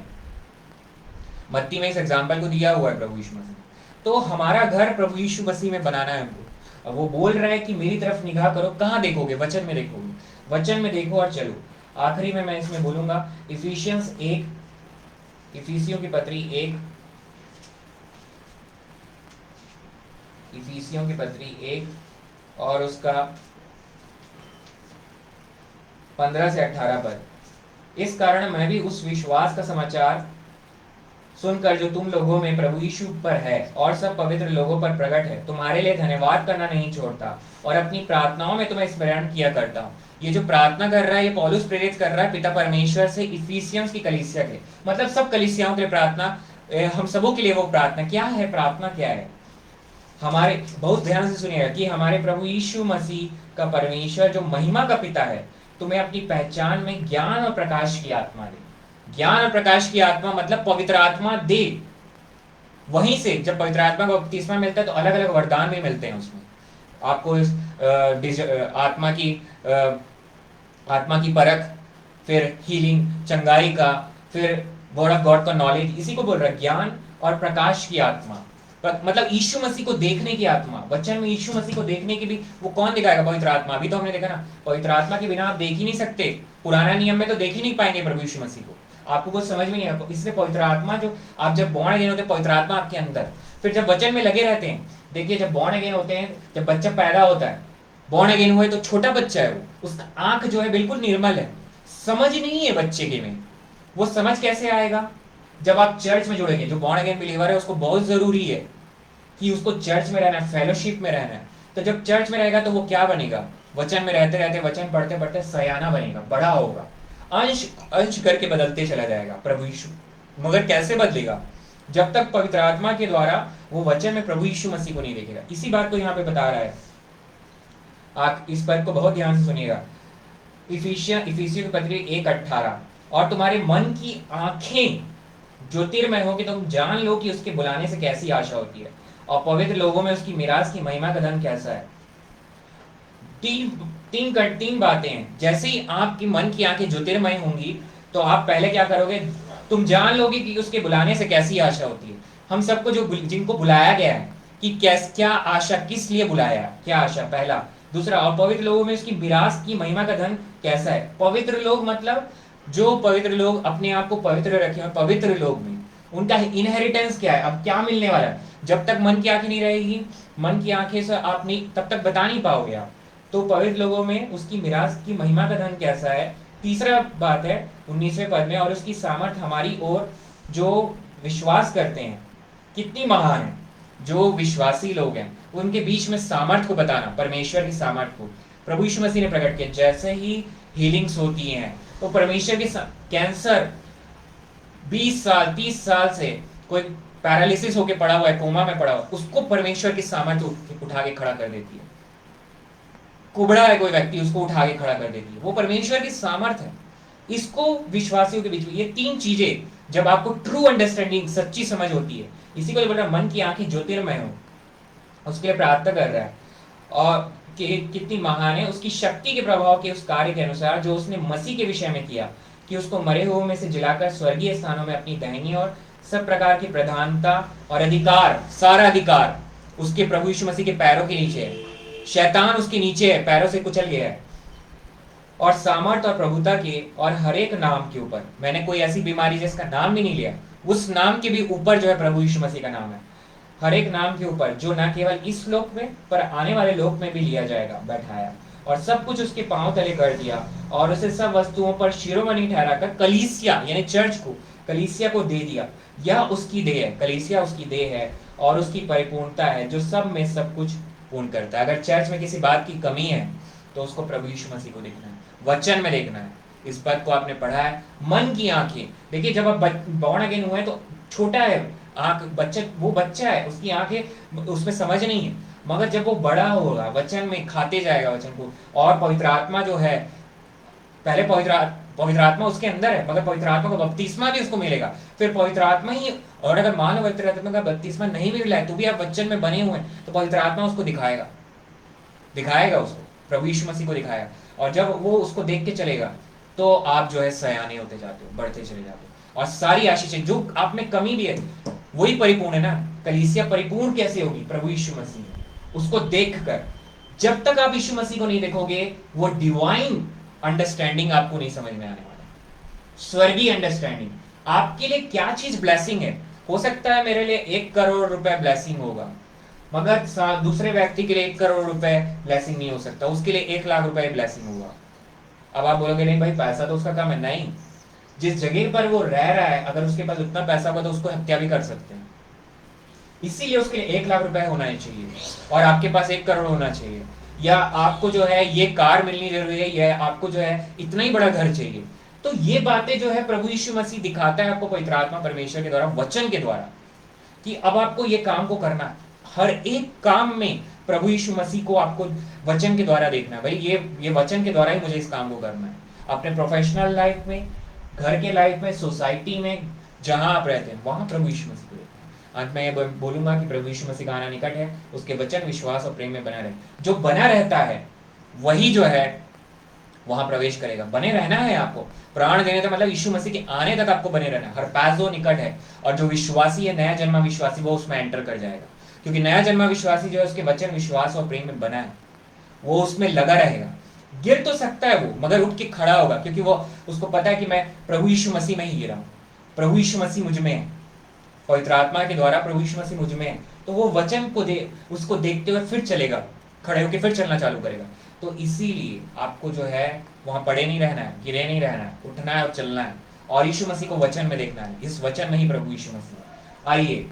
मत्ती में इस एग्जाम्पल को दिया हुआ है प्रभु यीशु मसीह। तो हमारा घर प्रभु यीशु मसीह में बनाना है हमको। अब वो बोल रहा है कि मेरी तरफ निगाह करो। कहाँ देखोगे? वचन में देखोगे, वचन में देखो और चलो। आखिरी में मैं इसमें बोलूंगा इफिशियंस 1, इफिसियों की पत्री 1, इफिसियों की पत्री 1 और उसका 15 से 18 पर, इस कारण मैं भी उस विश्वास का समाचार सुनकर जो तुम लोगों में प्रभु यीशु पर है और सब पवित्र लोगों पर प्रकट है, तुम्हारे लिए धन्यवाद करना नहीं छोड़ता और अपनी प्रार्थनाओं में तुम्हें स्मरण किया करता हूँ। ये जो प्रार्थना कर रहा है, ये पौलुस प्रेरित कर रहा है पिता परमेश्वर से इफिसियंस की कलीसिया के, मतलब सब कलीसियाओं के लिए प्रार्थना, हम सबों के लिए वो प्रार्थना। क्या है प्रार्थना? क्या है? हमारे, बहुत ध्यान से सुनिएगा, कि हमारे प्रभु यीशु मसीह का परमेश्वर जो महिमा का पिता है, तुम्हें अपनी पहचान में ज्ञान और प्रकाश की आत्मा दे। ज्ञान और प्रकाश की आत्मा मतलब पवित्र आत्मा दे। वहीं से जब पवित्र आत्मा को बपतिस्मा मिलता है तो अलग अलग वरदान भी मिलते हैं उसमें। आपको इस आत्मा की परख, फिर हीलिंग, चंगाई का, फिर वर्ड ऑफ गॉड का नॉलेज, इसी को बोल रहा है ज्ञान और प्रकाश की आत्मा, मतलब यीशु मसीह को देखने की आत्मा। वचन में यीशु मसीह को देखने की भी वो कौन दिखाएगा? पवित्र आत्मा। अभी तो हमने देखा ना, पवित्र आत्मा के बिना आप देख ही नहीं सकते। पुराना नियम में तो देख ही नहीं पाएंगे प्रभु यीशु मसीह को, आपको कुछ समझ में नहीं आता। इसलिए पवित्र आत्मा, जो आप जब बॉर्न अगेन होते हैं, पवित्र आत्मा आपके अंदर, फिर जब वचन में लगे रहते हैं। देखिए जब बॉर्न अगेन होते हैं, जब बच्चा पैदा होता है, बॉर्न अगेन हुए तो छोटा बच्चा है, वो उसका आंख जो है बिल्कुल निर्मल है, समझ नहीं है बच्चे के में। वो समझ कैसे आएगा? जब आप चर्च में जुड़ेंगे। जो बॉर्न अगेन बिलीवर है उसको बहुत जरूरी है कि उसको चर्च में रहना है, फेलोशिप में रहना है। तो जब चर्च में रहेगा तो वो क्या बनेगा? वचन में रहते रहते, वचन पढ़ते पढ़ते सयाना बनेगा, बड़ा होगा, अंश अंश करके बदलते चला जाएगा प्रभु यीशु। मगर कैसे बदलेगा? जब तक पवित्र आत्मा के द्वारा वो वचन में प्रभु यीशु मसीह को नहीं देखेगा। इसी बात को यहाँ पे बता रहा है। आप इस पर को बहुत ध्यान से सुनिएगा। इफिसियों की पत्री 1:18, और तुम्हारे मन की आंखें ज्योतिर्मय हो कि तुम जान लो कि उसके बुलाने से कैसी आशा होती है और पवित्र लोगों में उसकी मिरास की महिमा का धन कैसा है। तीन बातें हैं। जैसे ही आपकी मन की आंखें ज्योतिर्मय होंगी तो आप पहले क्या करोगे? तुम जान लोगे कि उसके बुलाने से कैसी आशा होती है। हम सबको जिनको बुलाया गया है कि क्या आशा, किस लिए बुलाया, क्या आशा, पहला। दूसरा, और पवित्र लोगों में उसकी मिरास की महिमा का धन कैसा है। पवित्र लोग मतलब जो पवित्र लोग अपने आप को पवित्र रखे हैं, पवित्र लोग में उनका इनहेरिटेंस क्या है, अब क्या मिलने वाला है। जब तक मन की आंखें नहीं रहेगी, मन की आंखें से आप नहीं, तब तक बता नहीं पाओगे आप। तो पवित्र लोगों में उसकी मिरास की महिमा का धन कैसा है। तीसरा बात है 19वें पद में, और उसकी सामर्थ हमारी ओर जो विश्वास करते हैं कितनी महान है। जो विश्वासी लोग हैं उनके बीच में सामर्थ को बताना, परमेश्वर की सामर्थ को प्रभु यीशु मसीह ने प्रकट किया। जैसे ही हीलिंग्स होती हैं तो परमेश्वर की कैंसर 20 साल 30 साल से कोई पैरालिसिस होके पड़ा हुआ है, कोमा में पड़ा हुआ, उसको परमेश्वर की सामर्थ उठा के खड़ा कर देती है। कुबड़ा है कोई व्यक्ति, उसको उठा के खड़ा कर देती है, वो परमेश्वर की सामर्थ है। इसको विश्वासियों के बीच में ये तीन चीजें, जब आपको ट्रू अंडरस्टैंडिंग, सच्ची समझ होती है, इसी को बोल रहा है मन की आंखें ज्योतिर्मय हो, उसके लिए प्रार्थना कर रहा है। और कितनी महान है उसकी शक्ति के प्रभाव के उस कार्य के अनुसार जो उसने मसीह के विषय में किया, कि उसको मरे हुए में से जिलाकर स्वर्गीय स्थानों में अपनी दाहिनी और सब प्रकार की प्रधानता और अधिकार, सारा अधिकार उसके प्रभु यीशु मसीह के पैरों के नीचे है। शैतान उसके नीचे है, पैरों से कुचल गया है। और सामर्थ और प्रभुता के और हर एक नाम के ऊपर, मैंने कोई ऐसी बीमारी जिसका नाम भी नहीं लिया, उस नाम के भी ऊपर जो है प्रभु यीशु मसीह का नाम है। हर एक नाम के ऊपर जो न केवल इस लोक में पर आने वाले लोक में भी लिया जाएगा, बैठाया, और सब कुछ उसके पांव तले कर दिया, और उसे सब वस्तुओं पर शिरोमणि ठहराकर कलीसिया यानी चर्च को कलीसिया को दे दिया। यह उसकी देह है, कलीसिया उसकी देह है और उसकी परिपूर्णता है जो सब में सब कुछ पूर्ण करता है। अगर चर्च में किसी बात की कमी है तो उसको प्रभु यीशु मसीह को देखना है, वचन में देखना है। इस पद को आपने पढ़ा है, मन की आंखें। देखिए जब आप बॉर्न अगेन हुए तो छोटा है आंख, बच्चा, वो बच्चा है, उसकी आंखें उसमें समझ नहीं है, मगर जब वो बड़ा होगा वचन में खाते जाएगा वचन को, और पवित्र आत्मा जो है, पहले पवित्र आत्मा उसके अंदर है, मगर पवित्र आत्मा का बपतिस्मा भी उसको मिलेगा, फिर पवित्र आत्मा ही, और अगर मान लो पवित्र आत्मा का बपतिस्मा नहीं भी मिला है तो भी आप वचन में बने हुए हैं, तो पवित्र आत्मा उसको दिखाएगा उसको, प्रभु यीशु मसीह को दिखाएगा। और जब वो उसको देख के चलेगा तो आप जो है सयाने होते जाते हो, बढ़ते चले जाते हो, और सारी आशीषें जो आप में कमी भी है वही परिपूर्ण है ना। कलीसिया परिपूर्ण कैसे होगी? प्रभु यीशु मसीह, उसको देखकर। जब तक आप यीशु मसीह को नहीं देखोगे वो डिवाइन अंडरस्टैंडिंग आपको नहीं समझ में आने वाला, स्वर्गीय अंडरस्टैंडिंग। आपके लिए क्या चीज ब्लेसिंग है? हो सकता है मेरे लिए 1 करोड़ रुपए ब्लेसिंग होगा, मगर दूसरे व्यक्ति के लिए 1 करोड़ रुपए ब्लेसिंग नहीं हो सकता, उसके लिए 1 लाख रुपए ब्लेसिंग होगा। अब आप बोलोगे नहीं भाई पैसा तो उसका कम है, नहीं, जिस जगह पर वो रह रहा है अगर उसके पास उतना पैसा होगा तो उसको हत्या भी कर सकते हैं, इसीलिए उसके लिए 1 लाख रुपए होना चाहिए और आपके पास 1 करोड़ होना चाहिए। या आपको जो है ये कार मिलनी जरूरी है, या आपको जो है इतना ही बड़ा घर चाहिए। तो ये बातें जो है प्रभु यीशु मसीह दिखाता है आपको पवित्र आत्मा परमेश्वर के द्वारा, वचन के द्वारा, कि अब आपको ये काम को करना है। हर एक काम में प्रभु यीशु मसीह को आपको वचन के द्वारा देखना है। भाई ये वचन के द्वारा ही मुझे इस काम को करना है, अपने प्रोफेशनल लाइफ में, घर के लाइफ में, सोसाइटी में, जहां आप रहते हैं वहां प्रभु यीशु मसीह को देखना है। अंत में ये बोलूंगा कि प्रभु यीशु मसीह का आना निकट है, उसके वचन, विश्वास और प्रेम में बना रहे। जो बना रहता है वही जो है वहां प्रवेश करेगा। बने रहना है आपको, प्राण देने का मतलब यीशु मसीह के आने तक आपको बने रहना है। हर पैसो निकट है, और जो विश्वासी है, नया जन्मा विश्वासी, वो उसमें एंटर कर जाएगा, क्योंकि नया जन्मा विश्वासी जो है उसके वचन, विश्वास और प्रेम में बना है, वो उसमें लगा रहेगा। गिर तो सकता है वो, मगर उठ के खड़ा होगा, क्योंकि वो उसको पता है कि मैं प्रभु यीशु मसीह में ही गिरा हूं, प्रभु यीशु मसीह मुझ में है, पवित्र आत्मा के द्वारा प्रभु यीशु मसीह मुझ में है। तो वो वचन को उसको देखते हुए फिर चलेगा, खड़े होकर फिर चलना चालू करेगा। तो इसीलिए आपको जो है वहां पड़े नहीं रहना है, गिरे नहीं रहना है, उठना है और चलना है, और यीशु मसीह को वचन में देखना है। इस वचन में ही प्रभु यीशु मसीह। आइए,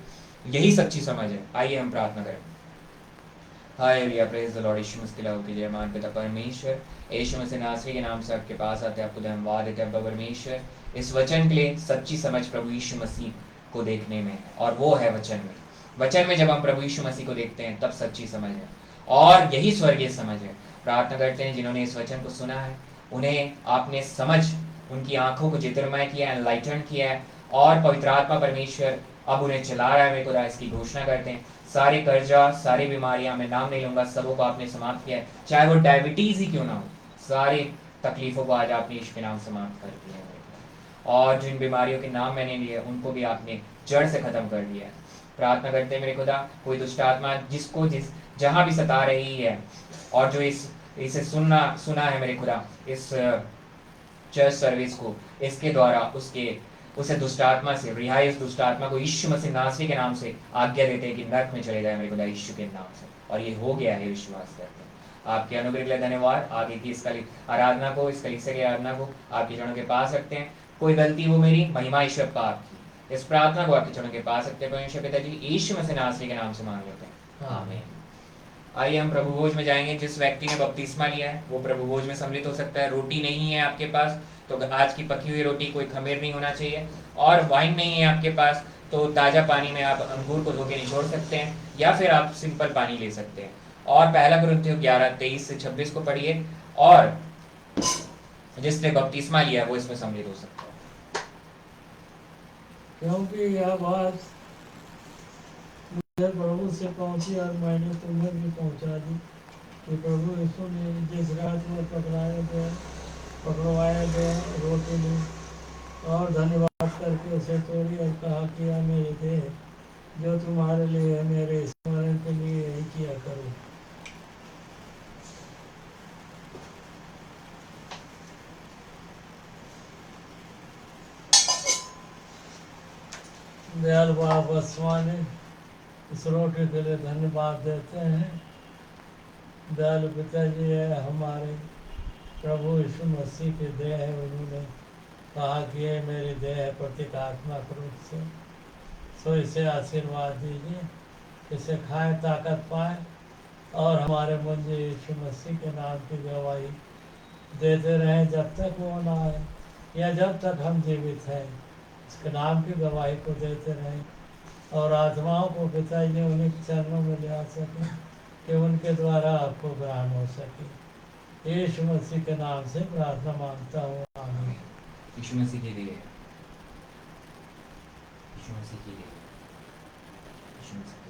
यही सच्ची समझ है। आइए हम प्रार्थना करें। हालेलुया, praise the Lord. Yeshu Masih की लाओ की जय। मान पिता परमेश्वर, यीशु मसीह नासरी के नाम से आपके पास आते हैं, आपको धन्यवाद देते हैं परमेश्वर, इस वचन के लिए सच्ची समझ प्रभु यीशु मसीह को देखने में, और वो है वचन में। वचन में जब हम प्रभु यीशु मसीह को देखते हैं तब सच्ची समझ है, और यही स्वर्गीय समझ है। प्रार्थना करते हैं जिन्होंने इस वचन को सुना है उन्हें आपने समझ, उनकी आंखों को ज्योतिर्मय किया, एनलाइटन किया है, और पवित्र आत्मा परमेश्वर अब उन्हें चला रहा है। मेरे को इसकी घोषणा करते हैं, सारे कर्जा, सारी बीमारियां, मैं नाम नहीं लूंगा, सबों को आपने समाप्त किया है, चाहे वो डायबिटीज ही क्यों ना हो, सारी तकलीफों को आज आपने यीशु के नाम समाप्त कर दिया है। और जिन बीमारियों के नाम मैंने लिए उनको भी आपने जड़ से खत्म कर दिया है। प्रार्थना करते हैं मेरे खुदा, कोई दुष्ट आत्मा जिसको जहां भी सता रही है, और जो इसे सुना है मेरे खुदा, इस चर्च सर्विस को, इसके द्वारा उसे दुष्ट आत्मा से रिहाई, उस दुष्ट आत्मा को यीशु मसीह नासरी के नाम से आज्ञा देते हैं कि नरक में चले जाए मेरे खुदा, यीशु के नाम से। और ये हो गया है, विश्वास करते हैं। आपके अनुग्रह के लिए धन्यवाद। आगे की इस आराधना को, इस कलीसिया की आराधना को आपके चरणों के पास रखते हैं। कोई गलती हो मेरी, महिमा ईश्वर पाप की, इस प्रार्थना को आपके चरणों के पास रखते हैं परमेश्वर पिताजी, यीशु मसीह नासरी के नाम से मांग लेते हैं, आमीन। आइए हम प्रभु भोज में जाएंगे। जिस व्यक्ति ने बपतिस्मा लिया है वो प्रभु भोज में सम्मिलित हो सकता है। रोटी नहीं है आपके पास तो आज की पकी हुई रोटी, कोई खमीर नहीं होना चाहिए, और वाइन नहीं है आपके पास तो ताज़ा पानी में आप अंगूर को धो के निचोड़ सकते हैं, या फिर आप सिंपल पानी ले सकते हैं। और पहला कुरिन्थियों 11:23 से 26 को पढ़िए, और जिसने बपतिस्मा लिया वो इसमें सम्मिलित हो सकता है। क्योंकि यह बात मुझे प्रभु से पहुंची और मैंने तुम्हें भी पहुंचा दी कि प्रभु यीशु ने जिस रात में पकड़वाया गया रोटी ली और धन्यवाद करके उसे तोड़ी और कहा कि यह मेरी देह जो तुम्हारे लिए है, मेरे स्मरण के लिए यही किया करो। दयालु बाप आसमानी, इस रोटी के लिए धन्यवाद देते हैं। दयालु पिताजी है हमारे प्रभु यीशु मसीह के देह है, उन्होंने कहा कि ये मेरी देह है प्रतीकात्मक रूप से, सो इसे आशीर्वाद दीजिए, इसे खाए ताकत पाए और हमारे मुझे यीशु मसीह के नाम की गवाही देते रहें जब तक वो ना आए, या जब तक हम जीवित हैं उसके नाम की गवाही को देते रहें, और आत्माओं को पिताजी उन्हीं चरणों में ले आ सकें कि उनके द्वारा आपको ग्रहण हो सके। यीशु मसीह के नाम से प्रार्थना मांगता हूँ, आमीन। यीशु मसीह के लिए, यीशु मसीह के लिए, यीशु मसीह के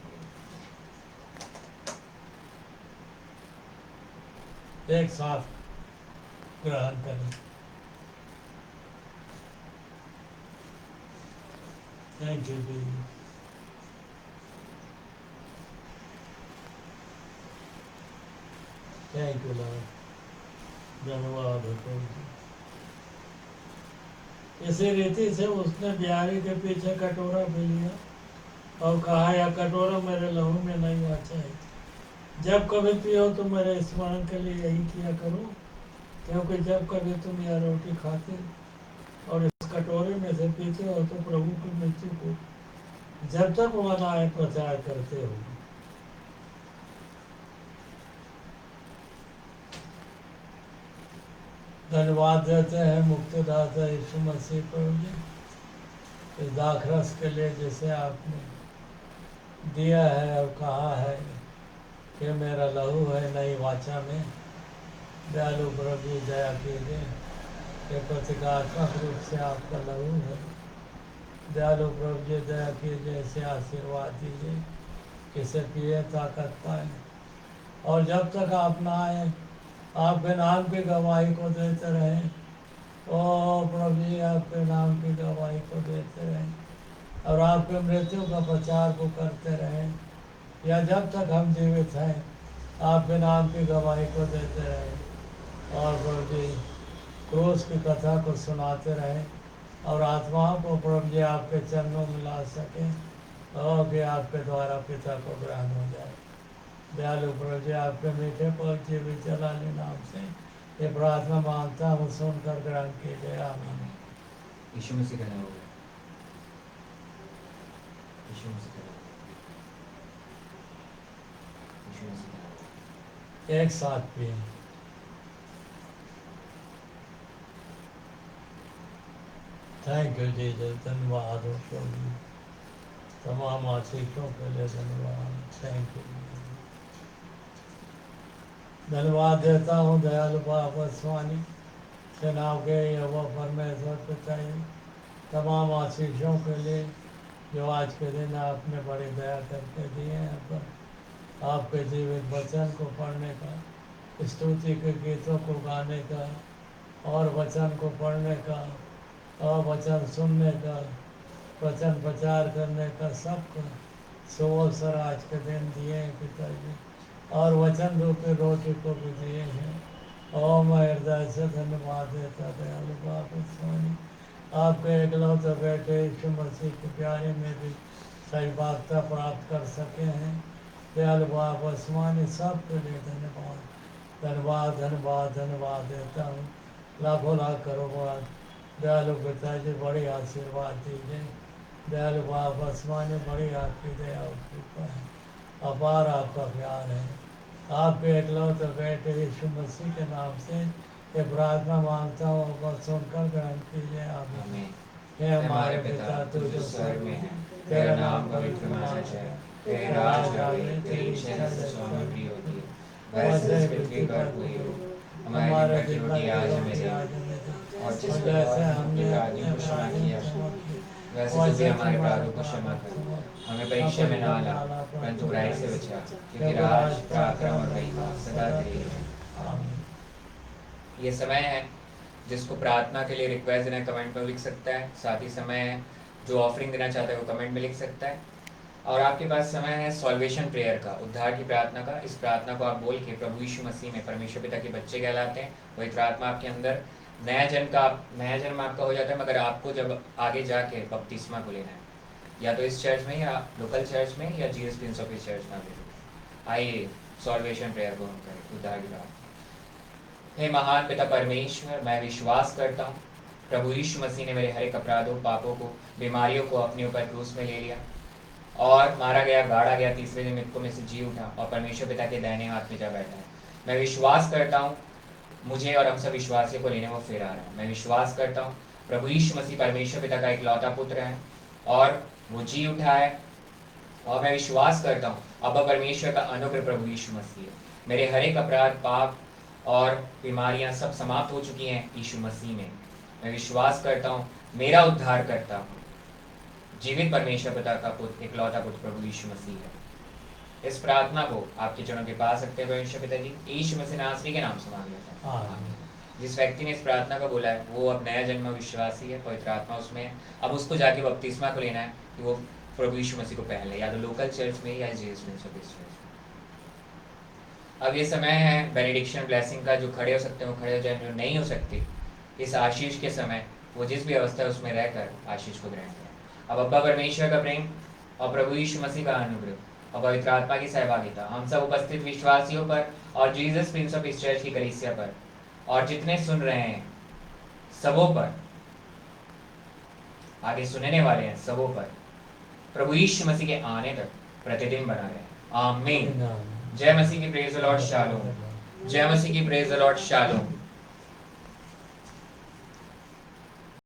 लिए। एक साथ ग्रहण करें। Thank you Jesus. Thank you Lord, धन्यवाद हो प्रभु जी। इसी रीति से उसने बिहारी के पीछे कटोरा भी लिया और कहा, यह कटोरा मेरे लहू में नहीं वाचा है, जब कभी पियो तो मेरे स्मरण के लिए यही किया करो, क्योंकि जब कभी तुम यह रोटी खाते और इस कटोरे में से पीते हो तो प्रभु की मृत्यु को जब तक वह न आए प्रचार करते हो। धन्यवाद देते हैं मुक्तिदाता यीशु मसीह प्रभु जी, इस दाखरस के लिए जिसे आपने दिया है और कहा है कि मेरा लहू है नई वाचा में। दयालु प्रभु जी दया कीजिए कि प्रतीकात्मक रूप से आपका लहू है। दयालु प्रभु जी दया कीजिए, इसे आशीर्वाद दीजिए, इसे पिए ताकत पाए, और जब तक आप ना आए आपके नाम की गवाही को देते रहें। ओ प्रभु जी आपके नाम की गवाही को देते रहें और आपके मृत्यु का प्रचार को करते रहें, या जब तक हम जीवित हैं आपके नाम की गवाही को देते रहें। और प्रभु जी क्रूस की कथा को सुनाते रहें और आत्माओं को प्रभु जी आपके चरणों में ला सकें और कि आपके द्वारा पिता को ग्रहण हो जाए। दयालु प्रभु जी आपके मीठे पवित्र भी चलाने नाम से ये प्रार्थना मांगता हूँ, सुनकर ग्रहण कीजिए, आमीन। यीशु मसीह का नाम होगा, यीशु मसीह का नाम, यीशु मसीह का नाम। एक साथ पिए। थैंक यू जीसस, धन्यवाद हो प्रभु जी, तमाम आशीषों के लिए धन्यवाद। थैंक यू, धन्यवाद देता हूँ दयालु बाबा स्वामी सेनाओं के यहोवा परमेश्वर पिताजी, तमाम आशीषों के लिए जो आज के दिन आपने बड़ी दया करके दिए हैं पर आपके जीवित वचन को पढ़ने का, स्तुति के गीतों को गाने का और वचन को पढ़ने का और वचन सुनने का, वचन प्रचार करने का, सबका सुअवसर आज के दिन दिए हैं पिताजी, और वचन रूपी रोटी को भी दिए हैं। और मैं हृदय से धन्यवाद देता दयालु बाबा स्वामी, आपके एकलौते बेटे यीशु मसीह के प्यारे में भी सहभागिता प्राप्त कर सके हैं। दयालु बाबा स्वामी सबके लिए धन्यवाद धन्यवाद धन्यवाद धन्यवाद देता हूँ, लाखों लाख करोड़ दयालु पिताजी बड़ी आशीर्वाद दीजिए। दयालु बाबा स्वामी बड़ी आपकी दया और कृपा है, अपार आपका प्यार है। आपके एकलौते बेटे यीशु मसीह के नाम से ये प्रार्थना मांगता हूँ और सुनकर ग्रहण कीजिए, आमीन। आमीन। हे हमारे पिता तू जो स्वर्ग में है, तेरा नाम पवित्र माना जाए, तेरा राज आए, तेरी इच्छा जैसे स्वर्ग में भी होती है वैसे इस पृथ्वी पर हुई हो। हमारे दिन की रोटी आज हमें दे, और जिस प्रकार हमने अपराधियों को क्षमा किया वैसे तू भी हमारे अपराधों को क्षमा कर। हमें परीक्षा में ना ला परंतु बुराई से बचा, क्योंकि राज पराक्रम और महिमा सदा तेरी है, आमीन। ये समय है जिसको प्रार्थना के लिए रिक्वेस्ट देना कमेंट में लिख सकता है, साथ ही समय है जो ऑफरिंग देना चाहता है वो कमेंट में लिख सकता है, और आपके पास समय है सॉल्वेशन प्रेयर का, उद्धार की प्रार्थना का। इस प्रार्थना को आप बोल के प्रभु यीशु मसीह में परमेश्वर पिता के बच्चे कहलाते हैं। वही प्रार्थना आपके अंदर नया जन्म आपका हो जाता है, मगर आपको जब आगे जाके बपतिस्मा को लेना है, या तो इस चर्च में या लोकल चर्च में या Jesus Prince of peace church में ले। आइए सॉल्वेशन प्रेयर को हम करें, उद्धार की प्रार्थना। हे महान पिता परमेश्वर, मैं विश्वास करता हूँ प्रभु यीशु मसीह ने मेरे हर एक अपराधों, पापों को, बीमारियों को अपने ऊपर क्रूस में ले लिया और मारा गया, गाड़ा गया, तीसरे दिन मृतकों में से जी उठा और परमेश्वर पिता के दाहिने हाथ में जा बैठा है। मैं विश्वास करता हूँ मुझे और हम सब विश्वासियों को लेने वो फिर आ रहा है। मैं विश्वास करता हूँ प्रभु यीशु मसीह परमेश्वर पिता का इकलौता पुत्र है और वो जी उठा है। और मैं विश्वास करता हूँ अब्बा परमेश्वर का अनुग्रह प्रभु यीशु मसीह है। मेरे हर एक अपराध, पाप और बीमारियां सब समाप्त हो चुकी हैं यीशु मसीह में। मैं विश्वास करता हूँ मेरा उद्धार करता हूँ जीवित परमेश्वर पिता का पुत्र, इकलौता पुत्र प्रभु यीशु मसीह है। इस प्रार्थना को आपके चरणों के पास रखते हुए परमेश्वर पिता जी यीशु मसीह नासरी के नाम से मांग लेते हैं। आमीन। जिस व्यक्ति ने इस प्रार्थना को बोला है वो अब नया जन्म विश्वासी है, पवित्र आत्मा उसमें है। अब उसको जाके बपतिस्मा को लेना है कि वो प्रभु यीशु मसीह को पहले या तो लोकल चर्च में या Jesus Prince of peace church में। अब ये समय है बेनेडिक्शन ब्लेसिंग का। जो खड़े हो सकते हैं वो खड़े हो जाए, जो नहीं हो सकते इस आशीष के समय वो जिस भी अवस्था है उसमें रहकर आशीष को ग्रहण करें। अब अब्बा परमेश्वर का प्रेम और प्रभु यीशु मसीह का अनुग्रह और पवित्र आत्मा की सहभागिता हम सब उपस्थित विश्वासियों पर और Jesus Prince of peace church की कलीसिया पर और जितने सुन रहे हैं सबों पर, आगे सुनने वाले हैं सबों पर प्रभु यीशु मसीह के आने तक प्रतिदिन बना रहे। आमीन। जय मसीह की प्रेज द लॉर्ड, शालोम। जय मसीह की प्रेज द लॉर्ड, शालोम।